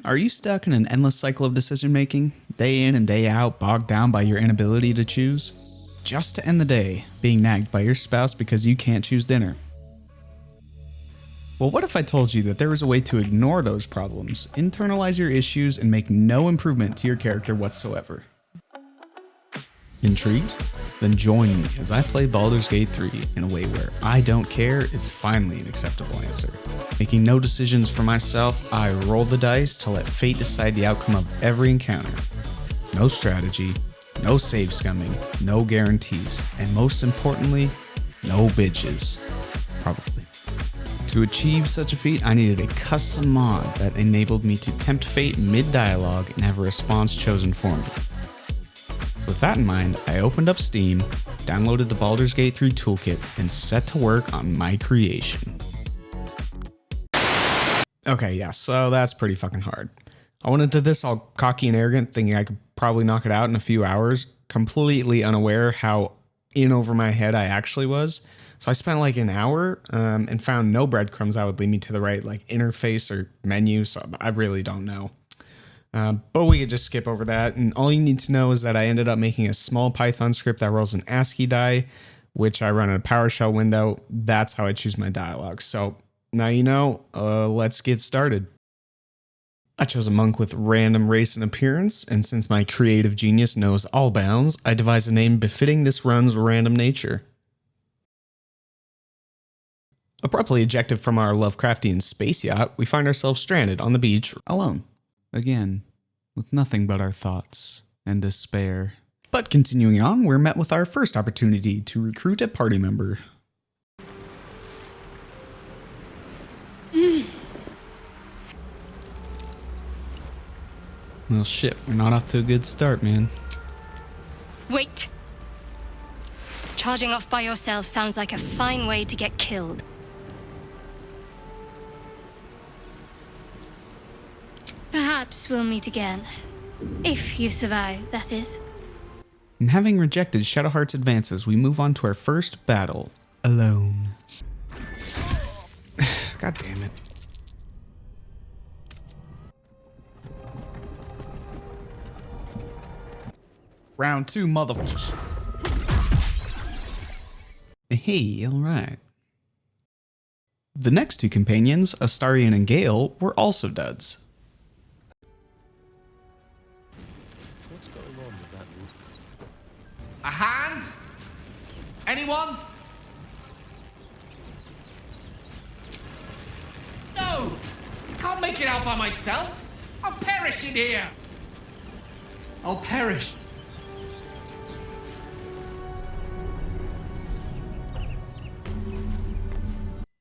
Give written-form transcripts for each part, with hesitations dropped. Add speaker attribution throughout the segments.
Speaker 1: Are you stuck in an endless cycle of decision making, day in and day out, bogged down by your inability to choose? Just to end the day, being nagged by your spouse because you can't choose dinner. Well, what if I told you that there was a way to ignore those problems, internalize your issues, and make no improvement to your character whatsoever? Intrigued? Then join me as I play Baldur's Gate 3 in a way where I don't care is finally an acceptable answer. Making no decisions for myself, I roll the dice to let fate decide the outcome of every encounter. No strategy, no save scumming, no guarantees, and most importantly, no bitches. Probably. To achieve such a feat, I needed a custom mod that enabled me to tempt fate mid-dialogue and have a response chosen for me. So with that in mind, I opened up Steam, downloaded the Baldur's Gate 3 toolkit, and set to work on my creation. Okay, yeah, so that's pretty fucking hard. I went into this all cocky and arrogant, thinking I could probably knock it out in a few hours, completely unaware how in over my head I actually was. So I spent like an hour and found no breadcrumbs that would lead me to the right like interface or menu, so I really don't know. But we could just skip over that, and all you need to know is that I ended up making a small Python script that rolls an ASCII die, which I run in a PowerShell window. That's how I choose my dialogue. So now you know, let's get started. I chose a monk with random race and appearance, and since my creative genius knows all bounds, I devised a name befitting this run's random nature. Abruptly ejected from our Lovecraftian space yacht, we find ourselves stranded on the beach, alone. Again, with nothing but our thoughts and despair. But continuing on, we're met with our first opportunity to recruit a party member. Well shit, we're not off to a good start, man.
Speaker 2: Wait! Charging off by yourself sounds like a fine way to get killed. Perhaps we'll meet again. If you survive, that is.
Speaker 1: And having rejected Shadowheart's advances, we move on to our first battle, alone. God damn it. Round 2, motherfuckers. Hey, alright. The next two companions, Astarion and Gale, were also duds.
Speaker 3: What's going on with that roof?
Speaker 4: A hand? Anyone? No! I can't make it out by myself! I'll perish in here! I'll perish.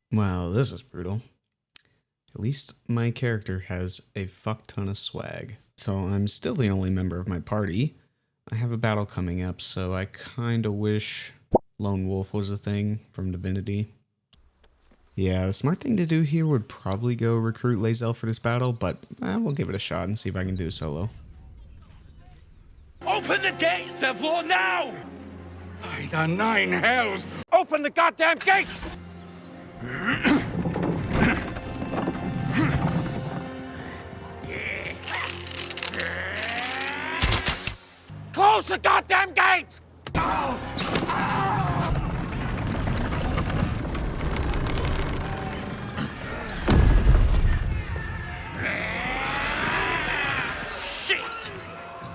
Speaker 1: Wow, this is brutal. At least my character has a fuck ton of swag. So I'm still the only member of my party. I have a battle coming up, so I kinda wish Lone Wolf was a thing from Divinity. Yeah, the smart thing to do here would probably go recruit Lae'zel for this battle, but we'll give it a shot and see if I can do solo.
Speaker 5: Open the gate, Zevlor, now! By the nine hells! Open the goddamn gate! Close the goddamn gate! Shit!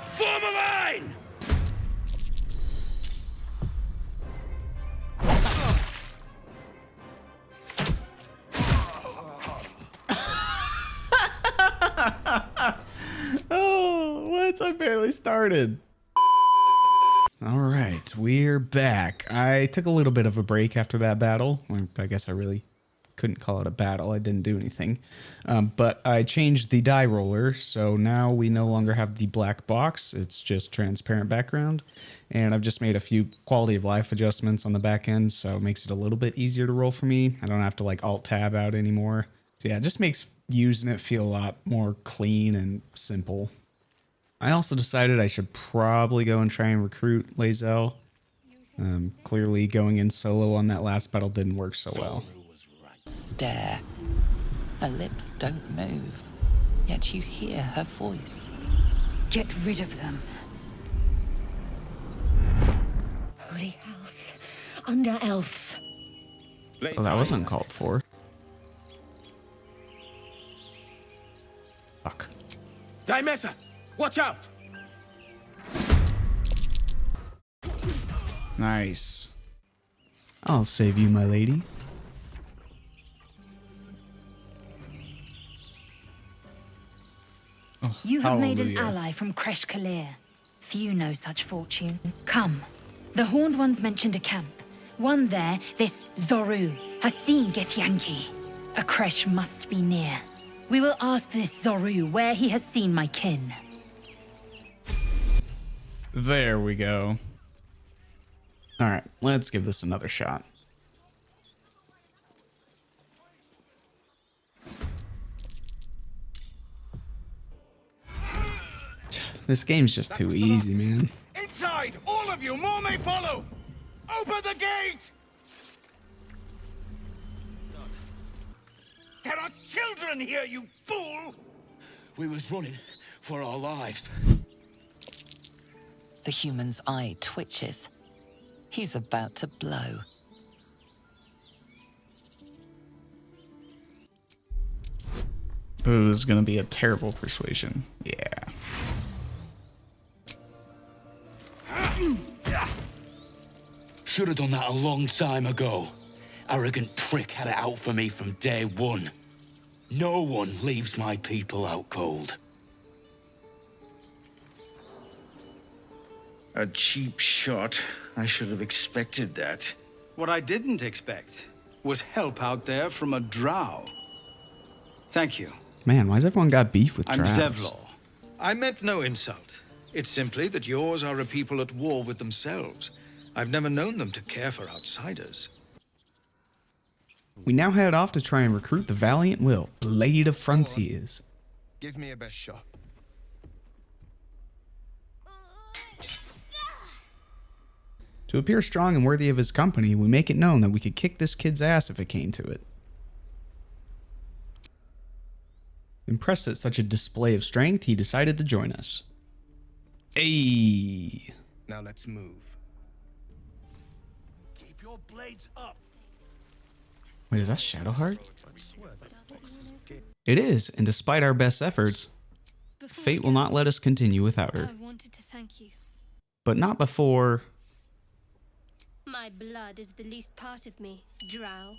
Speaker 5: Form a line!
Speaker 1: Oh, what? I barely started. All right, we're back. I took a little bit of a break after that battle. I guess I really couldn't call it a battle. I didn't do anything. But I changed the die roller, so now we no longer have the black box. It's just transparent background. And I've just made a few quality of life adjustments on the back end, so it makes it a little bit easier to roll for me. I don't have to like Alt-Tab out anymore. So yeah, it just makes using it feel a lot more clean and simple. I also decided I should probably go and try and recruit Lae'zel. Clearly going in solo on that last battle didn't work so well.
Speaker 6: Stare. Her lips don't move. yet you hear her voice.
Speaker 7: Get rid of them. Holy hells. Under elf.
Speaker 1: Oh, that was uncalled for. Fuck.
Speaker 5: Dimessa, watch out!
Speaker 1: Nice. I'll save you, my lady. Oh,
Speaker 7: You have made an
Speaker 1: hallelujah.
Speaker 7: ally from Kresh Kalir. Few know such fortune. Come. The Horned Ones mentioned a camp. One there, this Zoru, has seen Githyanki. A Kresh must be near. We will ask this Zoru where he has seen my kin.
Speaker 1: There we go. Alright, let's give this another shot. This game's just too easy, man.
Speaker 5: Inside! All of you! More may follow! Open the gate! There are children here, you fool!
Speaker 8: We was running for our lives.
Speaker 6: The human's eye twitches. He's about to blow.
Speaker 1: Ooh, this is gonna be a terrible persuasion. Yeah.
Speaker 8: Should have done that a long time ago. Arrogant prick had it out for me from day one. No one leaves my people out cold.
Speaker 9: A cheap shot. I should have expected that.
Speaker 10: What I didn't expect was help out there from a drow. Thank you.
Speaker 1: Man, why's everyone got beef with
Speaker 10: I'm
Speaker 1: drows?
Speaker 10: Zevlor. I meant no insult. It's simply that yours are a people at war with themselves. I've never known them to care for outsiders.
Speaker 1: We now head off to try and recruit the Valiant Will, Blade of Frontiers.
Speaker 3: Give me a best shot.
Speaker 1: To appear strong and worthy of his company, we make it known that we could kick this kid's ass if it came to it. Impressed at such a display of strength, he decided to join us. Hey.
Speaker 3: Now let's move.
Speaker 5: Keep your blades up!
Speaker 1: Wait, is that Shadowheart? It is, and despite our best efforts,
Speaker 2: Before
Speaker 1: fate
Speaker 2: we
Speaker 1: will
Speaker 2: go,
Speaker 1: not let us continue without her.
Speaker 2: I wanted to thank you.
Speaker 1: But not before...
Speaker 2: My blood is the least part of me, drow.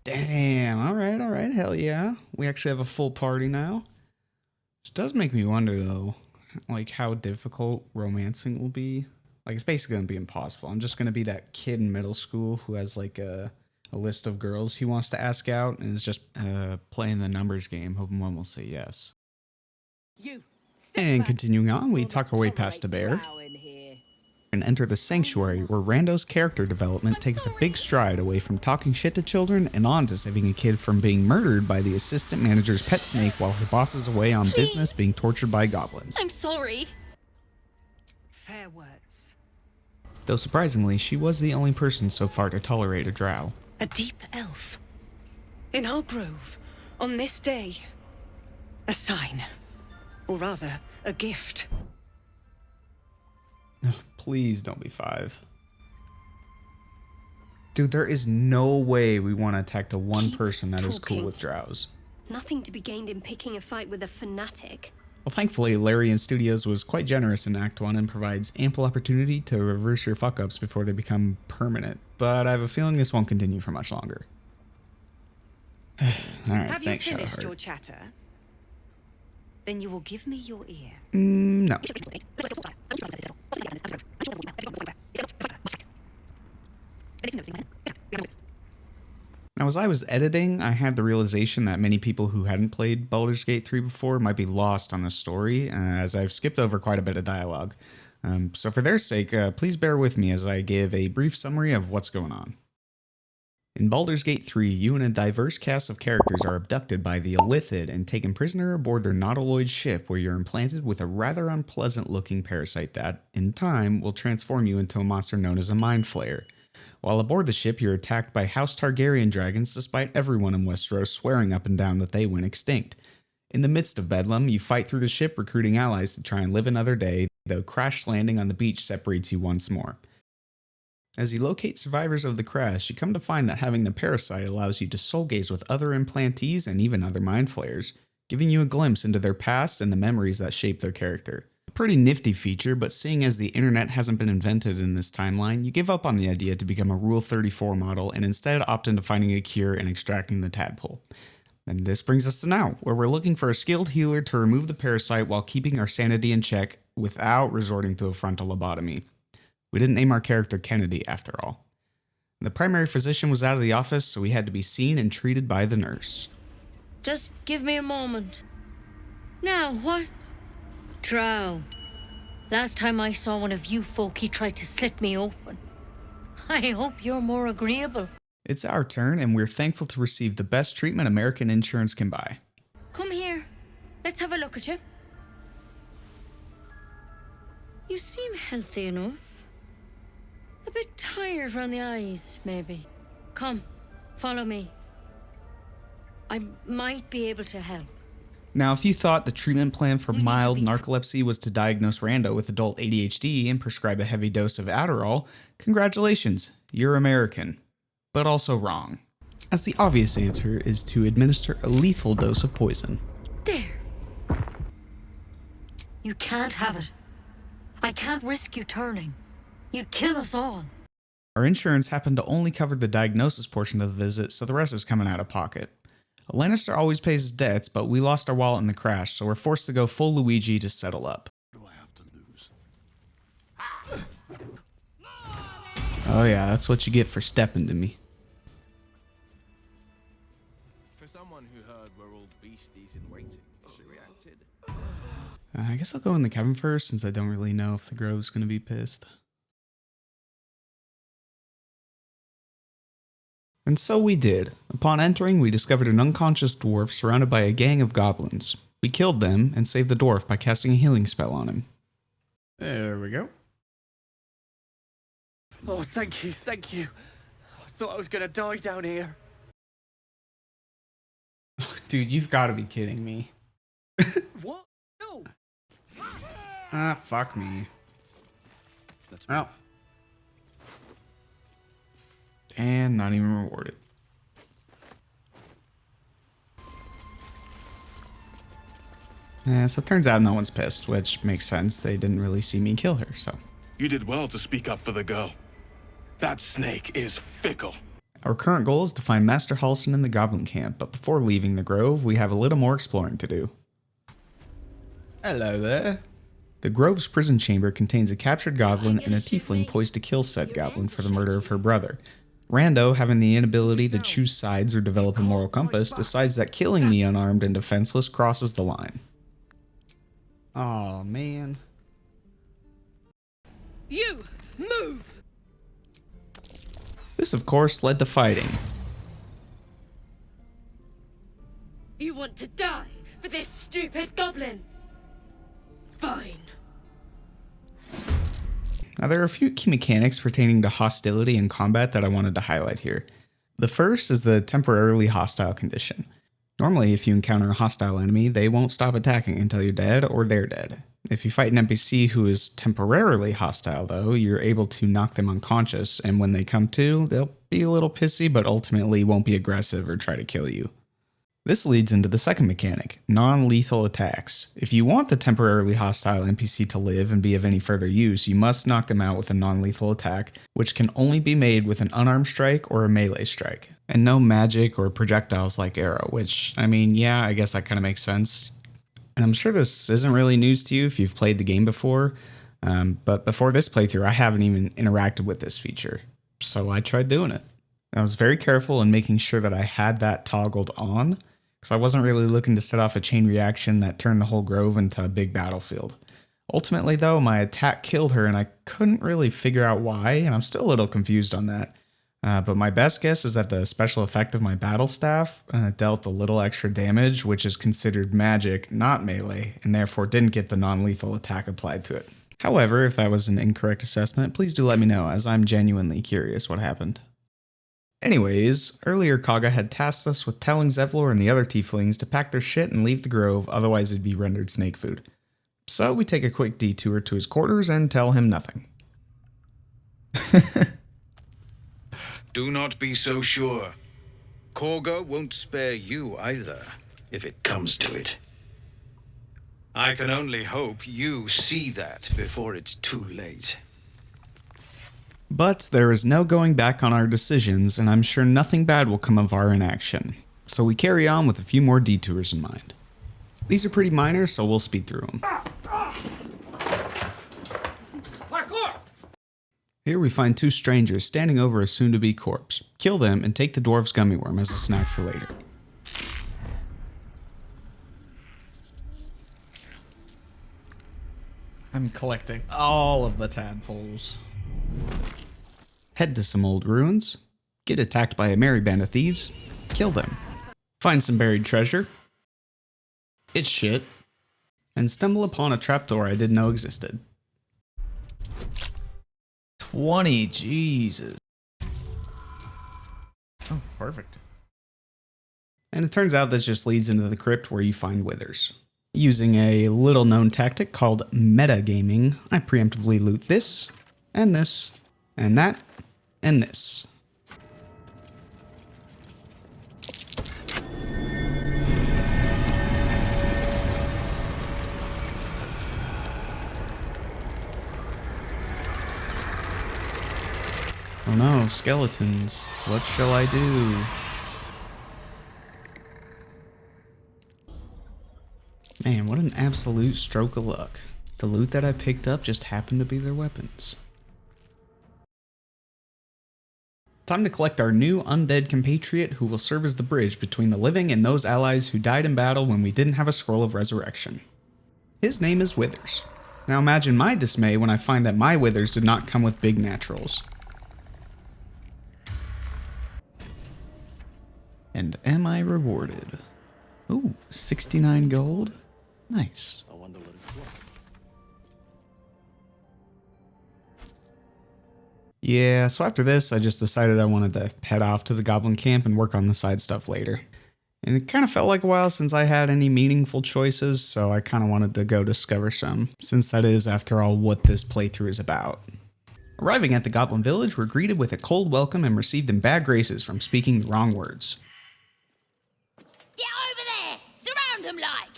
Speaker 1: Damn, alright, hell yeah. We actually have a full party now. Which does make me wonder, though, like, how difficult romancing will be. Like, it's basically gonna be impossible. I'm just gonna be that kid in middle school who has, like, a list of girls he wants to ask out, and is just playing the numbers game, hoping one will say yes. And continuing on, we talk our way past a bear and enter the sanctuary, where Rando's character development takes a big stride away from talking shit to children and on to saving a kid from being murdered by the assistant manager's pet snake while her boss is away on business being tortured by goblins.
Speaker 2: I'm sorry.
Speaker 7: Fair words.
Speaker 1: Though surprisingly, she was the only person so far to tolerate a drow.
Speaker 11: A deep elf. In our grove, on this day. A sign. Or rather, a gift.
Speaker 1: Please don't be 5. Dude, there is no way we want to attack the one
Speaker 2: Keep
Speaker 1: person that is cool
Speaker 2: talking.
Speaker 1: with drows.
Speaker 2: Nothing to be gained in picking a fight with a fanatic.
Speaker 1: Well, thankfully, Larian Studios was quite generous in Act 1 and provides ample opportunity to reverse your fuck-ups before they become permanent. But I have a feeling this won't continue for much longer. Alright,
Speaker 11: Have
Speaker 1: thanks,
Speaker 11: you finished
Speaker 1: Shadowheart.
Speaker 11: your chatter? Then you will give me your ear.
Speaker 1: No. Now, as I was editing, I had the realization that many people who hadn't played Baldur's Gate 3 before might be lost on the story, as I've skipped over quite a bit of dialogue. So for their sake, please bear with me as I give a brief summary of what's going on. In Baldur's Gate 3, you and a diverse cast of characters are abducted by the Illithid and taken prisoner aboard their nautiloid ship, where you're implanted with a rather unpleasant-looking parasite that, in time, will transform you into a monster known as a Mind Flayer. While aboard the ship, you're attacked by House Targaryen dragons, despite everyone in Westeros swearing up and down that they went extinct. In the midst of bedlam, you fight through the ship recruiting allies to try and live another day, though crash landing on the beach separates you once more. As you locate survivors of the crash, you come to find that having the parasite allows you to soul gaze with other implantees and even other mind flayers, giving you a glimpse into their past and the memories that shape their character. A pretty nifty feature, but seeing as the internet hasn't been invented in this timeline, you give up on the idea to become a Rule 34 model and instead opt into finding a cure and extracting the tadpole. And this brings us to now, where we're looking for a skilled healer to remove the parasite while keeping our sanity in check without resorting to a frontal lobotomy. We didn't name our character Kennedy, after all. The primary physician was out of the office, so we had to be seen and treated by the nurse.
Speaker 12: Just give me a moment. Now, what? Drow. Last time I saw one of you folk, he tried to slit me open. I hope you're more agreeable.
Speaker 1: It's our turn, and we're thankful to receive the best treatment American insurance can buy.
Speaker 12: Come here. Let's have a look at you. You seem healthy enough. A bit tired around the eyes, maybe. Come, follow me. I might be able to help.
Speaker 1: Now, if you thought the treatment plan for mild narcolepsy was to diagnose Rando with adult ADHD and prescribe a heavy dose of Adderall, congratulations, you're American. But also wrong, as the obvious answer is to administer a lethal dose of poison.
Speaker 12: There. You can't have it. I can't risk you turning. You'd kill us all.
Speaker 1: Our insurance happened to only cover the diagnosis portion of the visit, so the rest is coming out of pocket. A Lannister always pays his debts, but we lost our wallet in the crash, so we're forced to go full Luigi to settle up.
Speaker 5: What do I have to lose?
Speaker 1: Oh yeah, that's what you get for stepping to me.
Speaker 3: For someone who heard we're all beasties in waiting, she reacted.
Speaker 1: I guess I'll go in the cabin first, since I don't really know if the Grove's gonna be pissed. And so we did. Upon entering, we discovered an unconscious dwarf surrounded by a gang of goblins. We killed them and saved the dwarf by casting a healing spell on him. There we go.
Speaker 13: Oh, thank you, thank you. I thought I was gonna die down here.
Speaker 1: Dude, you've got to be kidding me.
Speaker 13: What? No.
Speaker 1: Ah, fuck me. Well. And not even rewarded. Yeah, so it turns out no one's pissed, which makes sense. They didn't really see me kill her, so.
Speaker 14: You did well to speak up for the girl. That snake is fickle.
Speaker 1: Our current goal is to find Master Halsin in the Goblin Camp, but before leaving the Grove, we have a little more exploring to do. Hello there. The Grove's prison chamber contains a captured goblin and a tiefling poised to kill said goblin for the murder of her brother. Rando, having the inability to choose sides or develop a moral compass, decides that killing the unarmed and defenseless crosses the line. Aw, man.
Speaker 12: You, move!
Speaker 1: This, of course, led to fighting.
Speaker 12: You want to die for this stupid goblin? Fine.
Speaker 1: Now, there are a few key mechanics pertaining to hostility and combat that I wanted to highlight here. The first is the temporarily hostile condition. Normally, if you encounter a hostile enemy, they won't stop attacking until you're dead or they're dead. If you fight an NPC who is temporarily hostile, though, you're able to knock them unconscious, and when they come to, they'll be a little pissy, but ultimately won't be aggressive or try to kill you. This leads into the second mechanic, non-lethal attacks. If you want the temporarily hostile NPC to live and be of any further use, you must knock them out with a non-lethal attack, which can only be made with an unarmed strike or a melee strike. And no magic or projectiles like arrow, which, I mean, yeah, I guess that kind of makes sense. And I'm sure this isn't really news to you if you've played the game before, but before this playthrough, I haven't even interacted with this feature. So I tried doing it. I was very careful in making sure that I had that toggled on, because I wasn't really looking to set off a chain reaction that turned the whole grove into a big battlefield. Ultimately, though, my attack killed her, and I couldn't really figure out why, and I'm still a little confused on that. But my best guess is that the special effect of my battle staff dealt a little extra damage, which is considered magic, not melee, and therefore didn't get the non-lethal attack applied to it. However, if that was an incorrect assessment, please do let me know, as I'm genuinely curious what happened. Anyways, earlier Kaga had tasked us with telling Zevlor and the other tieflings to pack their shit and leave the grove, otherwise it'd be rendered snake food. So we take a quick detour to his quarters and tell him nothing.
Speaker 10: Do not be so sure. Korga won't spare you either, if it comes to it. I can only hope you see that before it's too late.
Speaker 1: But there is no going back on our decisions, and I'm sure nothing bad will come of our inaction. So we carry on with a few more detours in mind. These are pretty minor, so we'll speed through them. Here we find two strangers standing over a soon-to-be corpse. Kill them and take the dwarf's gummy worm as a snack for later. I'm collecting all of the tadpoles. Head to some old ruins, get attacked by a merry band of thieves, kill them, find some buried treasure, it's shit, and stumble upon a trapdoor I didn't know existed. 20, Jesus. Oh, perfect. And it turns out this just leads into the crypt where you find withers. Using a little known tactic called metagaming, I preemptively loot this, and this, and that, and this. Oh no, skeletons. What shall I do? Man, what an absolute stroke of luck. The loot that I picked up just happened to be their weapons. Time to collect our new undead compatriot who will serve as the bridge between the living and those allies who died in battle when we didn't have a scroll of resurrection. His name is Withers. Now imagine my dismay when I find that my Withers did not come with big naturals. And am I rewarded? Ooh, 69 gold? Nice.
Speaker 14: I wonder what it's worth.
Speaker 1: Yeah, so after this, I just decided I wanted to head off to the goblin camp and work on the side stuff later. And it kind of felt like a while since I had any meaningful choices, so I kind of wanted to go discover some, since that is, after all, what this playthrough is about. Arriving at the goblin village, we're greeted with a cold welcome and received in bad graces from speaking the wrong words.
Speaker 15: Get over there! Surround him like!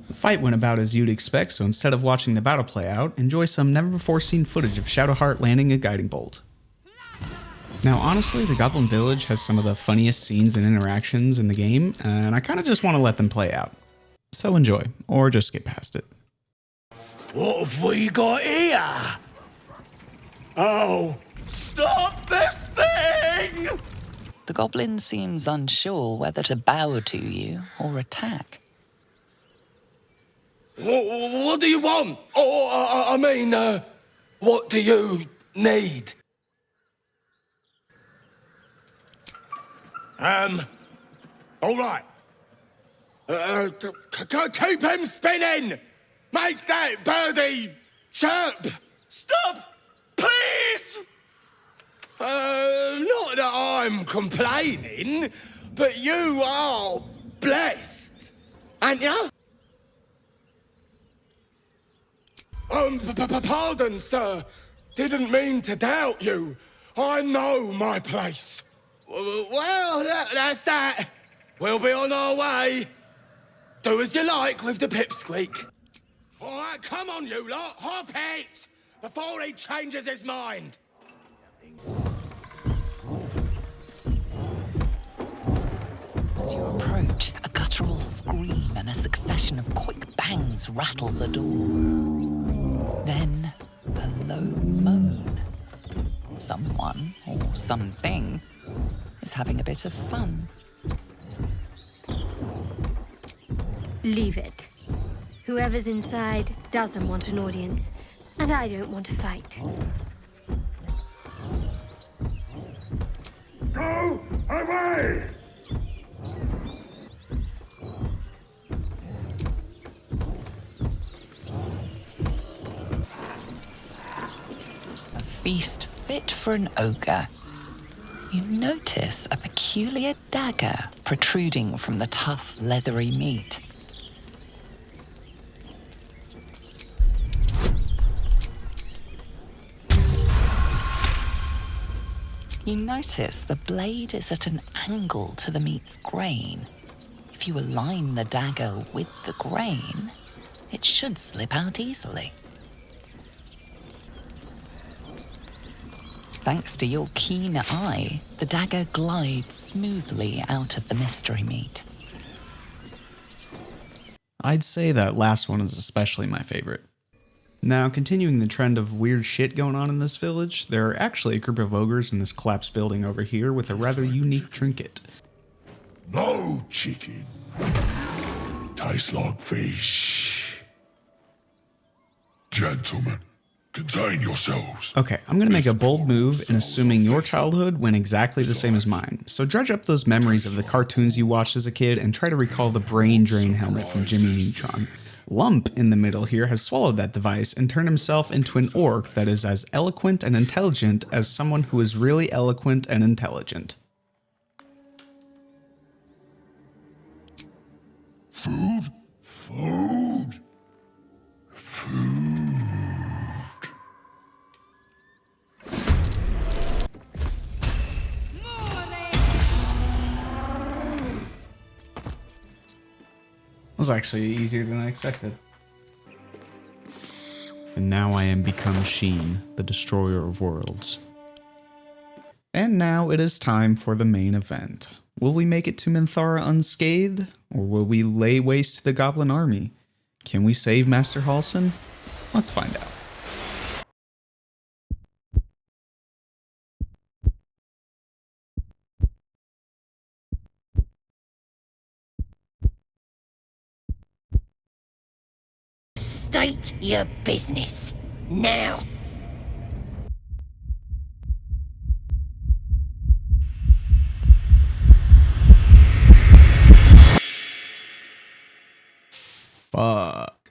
Speaker 1: The fight went about as you'd expect, so instead of watching the battle play out, enjoy some never-before-seen footage of Shadowheart landing a guiding bolt. Now honestly, the Goblin Village has some of the funniest scenes and interactions in the game, and I kind of just want to let them play out. So enjoy, or just skip past it.
Speaker 5: What have we got here? Oh, stop this thing!
Speaker 6: The goblin seems unsure whether to bow to you or attack.
Speaker 5: What do you want? What do you need? All right. Keep him spinning! Make that birdie chirp! Stop! Please! Not that I'm complaining, but you are blessed, aren't you? Pardon, sir. Didn't mean to doubt you. I know my place. Well, that's that. We'll be on our way. Do as you like with the pipsqueak. All right, come on, you lot. Hop it before he changes his mind.
Speaker 6: As you approach, a guttural scream and a succession of quick bangs rattle the door. Then, a low moan. Someone, or something, is having a bit of fun.
Speaker 2: Leave it. Whoever's inside doesn't want an audience, and I don't want to fight.
Speaker 5: Go away!
Speaker 6: A feast fit for an ogre. You notice a peculiar dagger protruding from the tough, leathery meat. You notice the blade is at an angle to the meat's grain. If you align the dagger with the grain, it should slip out easily. Thanks to your keen eye, the dagger glides smoothly out of the mystery meat.
Speaker 1: I'd say that last one is especially my favorite. Now, continuing the trend of weird shit going on in this village, there are actually a group of ogres in this collapsed building over here with a rather unique trinket.
Speaker 16: No chicken. Tastes like fish. Gentlemen, contain yourselves.
Speaker 1: Okay, I'm gonna make a bold move in assuming your childhood went exactly the same as mine. So dredge up those memories of the cartoons you watched as a kid and try to recall the brain drain helmet from Jimmy Neutron. Lump in the middle here has swallowed that device and turned himself into an orc that is as eloquent and intelligent as someone who is really eloquent and intelligent.
Speaker 16: Food? Food? Food.
Speaker 1: Was actually easier than I expected. And now I am become Sheen, the destroyer of worlds. And now it is time for the main event. Will we make it to Minthara unscathed, or will we lay waste to the goblin army? Can we save Master Halsin? Let's find out.
Speaker 15: State your business. Now.
Speaker 1: Fuck.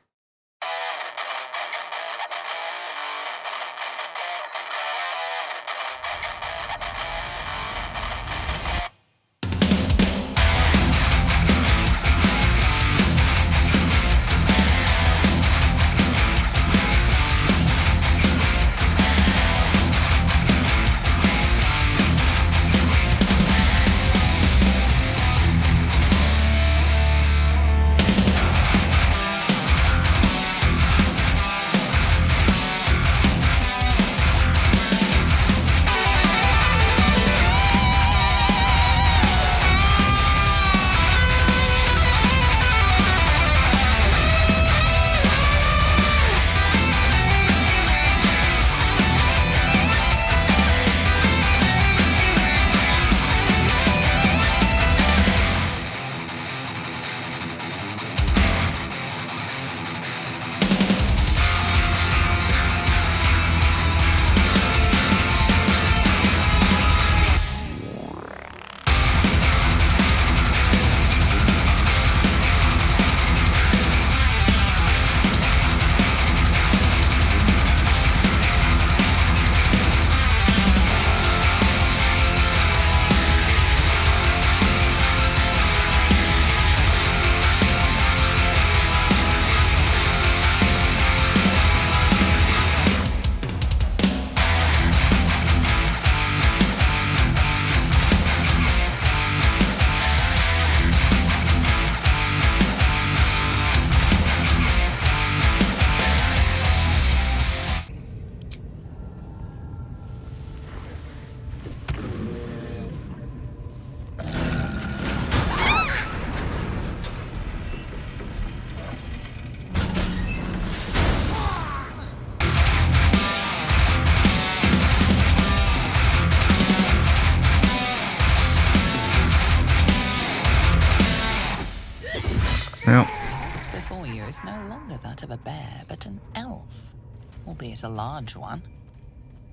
Speaker 1: Well,
Speaker 6: Perhaps before you is no longer that of a bear, but an elf, albeit a large one.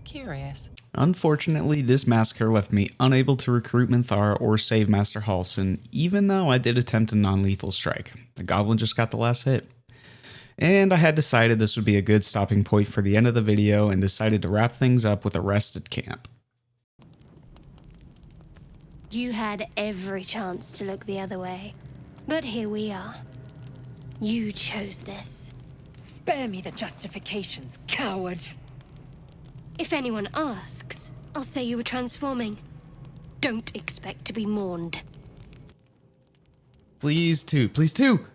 Speaker 6: Curious.
Speaker 1: unfortunately, this massacre left me unable to recruit Minthara or save Master Halsin, even though I did attempt a non-lethal strike. The goblin just got the last hit. And I had decided this would be a good stopping point for the end of the video and decided to wrap things up with a rest at camp.
Speaker 2: You had every chance to look the other way, but here we are. You chose this.
Speaker 11: Spare me the justifications, coward.
Speaker 2: If anyone asks, I'll say you were transforming. Don't expect to be mourned.
Speaker 1: Please, too. Please, too.